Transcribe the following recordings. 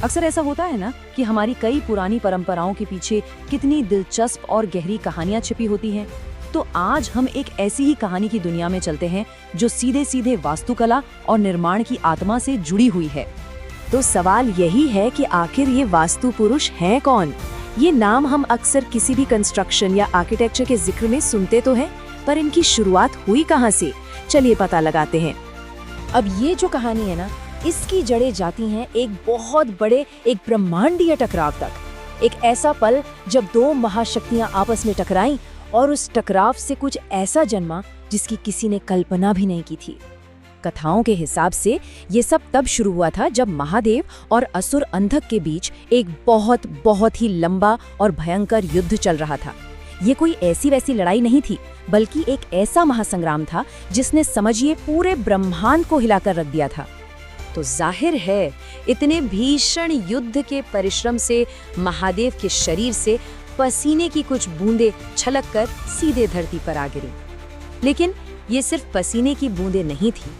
अक्सर ऐसा होता है ना कि हमारी कई पुरानी परंपराओं के पीछे कितनी दिलचस्प और गहरी कहानियां छिपी होती हैं। तो आज हम एक ऐसी ही कहानी की दुनिया में चलते हैं जो सीधे सीधे वास्तुकला और निर्माण की आत्मा से जुड़ी हुई है। तो सवाल यही है कि आखिर ये वास्तु पुरुष है कौन? ये नाम हम अक्सर किसी भी कंस्ट्रक्शन या आर्किटेक्चर के जिक्र में सुनते तो हैं, पर इनकी शुरुआत हुई कहाँ से? चलिए पता लगाते हैं। अब ये जो कहानी है ना, इसकी जड़ें जाती हैं एक बहुत बड़े, एक ब्रह्मांडीय टकराव तक। एक ऐसा पल जब दो महाशक्तियां आपस में टकराईं और उस टकराव से कुछ ऐसा जन्मा जिसकी किसी ने कल्पना भी नहीं की थी। कथाओं के हिसाब से ये सब तब शुरू हुआ था जब महादेव और असुर अंधक के बीच एक बहुत ही लंबा और भयंकर युद्ध चल रहा था। ये कोई ऐसी वैसी लड़ाई नहीं थी, बल्कि एक ऐसा महासंग्राम था जिसने समझिए पूरे ब्रह्मांड को हिलाकर रख दिया था। तो जाहिर है इतने भीषण युद्ध के परिश्रम से महादेव के शरीर से पसीने की कुछ बूंदें छलककर सीधे धरती पर आ गिरी। लेकिन ये सिर्फ पसीने की बूंदें नहीं थी,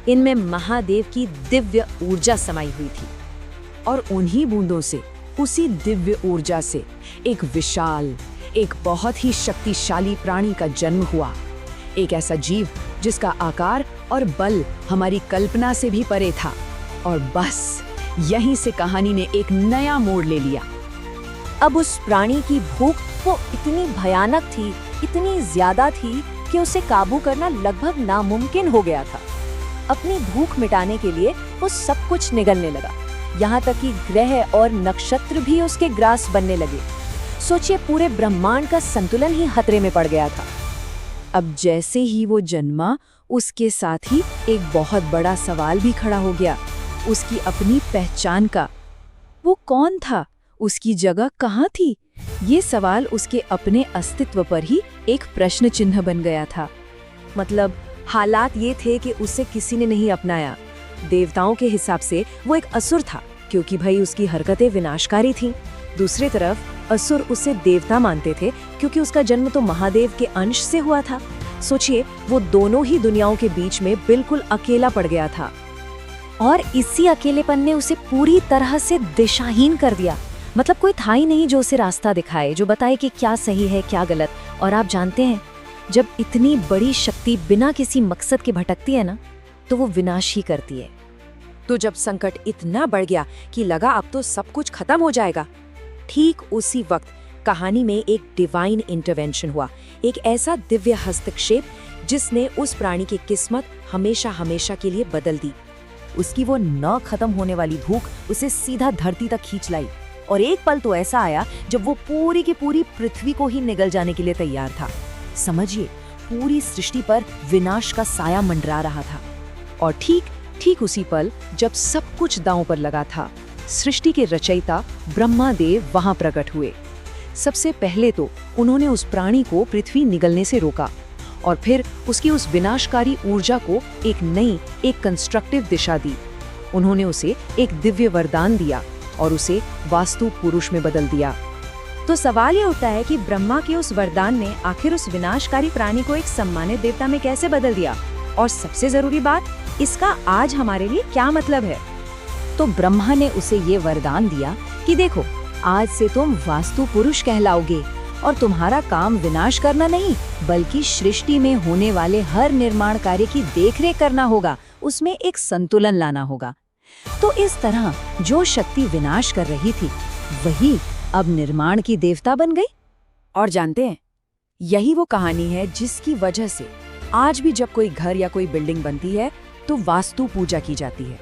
इनमें महादेव की दिव्य ऊर्जा समाई हुई थी। और उन्हीं बूंदों से, उसी दिव्य ऊर्जा से एक विशाल, एक बहुत ही शक्तिशाली प्राणी का जन्म हुआ। एक ऐसा जीव जिसका आकार और बल हमारी कल्पना से भी परे था। और बस यहीं से कहानी ने एक नया मोड़ ले लिया। अब उस प्राणी की भूख वो इतनी भयानक थी, इतनी ज्यादा थी कि उसे काबू करना लगभग नामुमकिन हो गया था। अपनी भूख मिटाने के लिए वो सब कुछ निगलने लगा, यहाँ तक कि ग्रह और नक्षत्र भी उसके ग्रास बनने लगे। सोचिए, पूरे ब्रह्मांड का संतुलन ही खतरे में पड़ गया था। अब जैसे ही वो जन्मा, उसके साथ ही एक बहुत बड़ा सवाल भी खड़ा हो गया, उसकी अपनी पहचान का। वो कौन था? उसकी जगह कहाँ थी? ये सवाल उसके अपने अस्तित्व पर ही एक प्रश्न चिन्ह बन गया था। मतलब हालात ये थे कि उसे किसी ने नहीं अपनाया। देवताओं के हिसाब से वो एक असुर था, क्योंकि भाई उसकी हरकतें विनाशकारी थीं। दूसरी तरफ असुर उसे देवता मानते थे, क्योंकि उसका जन्म तो महादेव के अंश से हुआ था। सोचिए, वो दोनों ही दुनियाओं के बीच में बिल्कुल अकेला पड़ गया था। और इसी अकेलेपन ने उसे पूरी तरह से दिशाहीन कर दिया। मतलब कोई था ही नहीं जो उसे रास्ता दिखाए, जो बताए कि क्या सही है क्या गलत। और आप जानते हैं, जब इतनी बड़ी शक्ति बिना किसी मकसद के भटकती है ना, तो वो विनाश ही करती है। तो जब संकट इतना बढ़ गया कि लगा अब तो सब कुछ खत्म हो जाएगा, ठीक उसी वक्त कहानी में एक डिवाइन इंटरवेंशन हुआ। एक ऐसा दिव्य हस्तक्षेप जिसने उस प्राणी की किस्मत हमेशा हमेशा के लिए बदल दी। उसकी वो न खत्म होने वाली भूख उसे सीधा धरती तक खींच लाई। और एक पल तो ऐसा आया जब वो पूरी की पूरी पृथ्वी को ही निगल जाने के लिए तैयार था। समझिए, पूरी सृष्टि पर विनाश का साया मंडरा रहा था। और ठीक उसी पल जब सब कुछ दांव पर लगा था, सृष्टि के रचयिता ब्रह्मादेव वहां प्रकट हुए। सबसे पहले तो उन्होंने उस प्राणी को पृथ्वी निगलने से रोका, और फिर उसकी उस विनाशकारी ऊर्जा को एक नई, एक कंस्ट्रक्टिव दिशा दी। उन्होंने उसे एक दिव्य वरदान दिया और उसे वास्तु पुरुष में बदल दिया। तो सवाल ये उठता है कि ब्रह्मा के उस वरदान ने आखिर उस विनाशकारी प्राणी को एक सम्मानित देवता में कैसे बदल दिया? और सबसे जरूरी बात, इसका आज हमारे लिए क्या मतलब है? तो ब्रह्मा ने उसे ये वरदान दिया कि देखो, आज से तुम वास्तु पुरुष कहलाओगे और तुम्हारा काम विनाश करना नहीं, बल्कि सृष्टि में होने वाले हर निर्माण कार्य की देखरेख करना होगा, उसमें एक संतुलन लाना होगा। तो इस तरह जो शक्ति विनाश कर रही थी, वही अब निर्माण की देवता बन गई। और जानते हैं, यही वो कहानी है जिसकी वजह से आज भी जब कोई घर या कोई बिल्डिंग बनती है तो वास्तु पूजा की जाती है।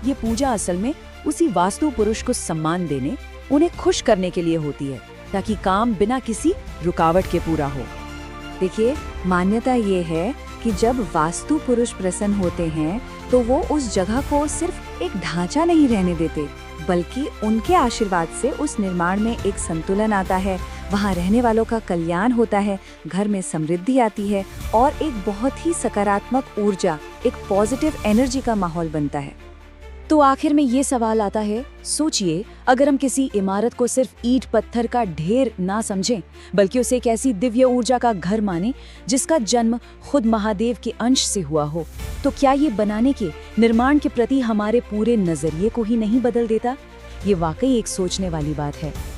ये पूजा असल में उसी वास्तु पुरुष को सम्मान देने, उन्हें खुश करने के लिए होती है, ताकि काम बिना किसी रुकावट के पूरा हो। देखिए, मान्यता ये है कि जब वास्तु पुरुष प्रसन्न होते हैं तो वो उस जगह को सिर्फ एक ढांचा नहीं रहने देते, बल्कि उनके आशीर्वाद से उस निर्माण में एक संतुलन आता है, वहाँ रहने वालों का कल्याण होता है, घर में समृद्धि आती है और एक बहुत ही सकारात्मक ऊर्जा, एक पॉजिटिव एनर्जी का माहौल बनता है। तो आखिर में ये सवाल आता है, सोचिए, अगर हम किसी इमारत को सिर्फ ईंट पत्थर का ढेर ना समझें, बल्कि उसे एक ऐसी दिव्य ऊर्जा का घर माने जिसका जन्म खुद महादेव के अंश से हुआ हो, तो क्या ये बनाने के, निर्माण के प्रति हमारे पूरे नजरिए को ही नहीं बदल देता? ये वाकई एक सोचने वाली बात है।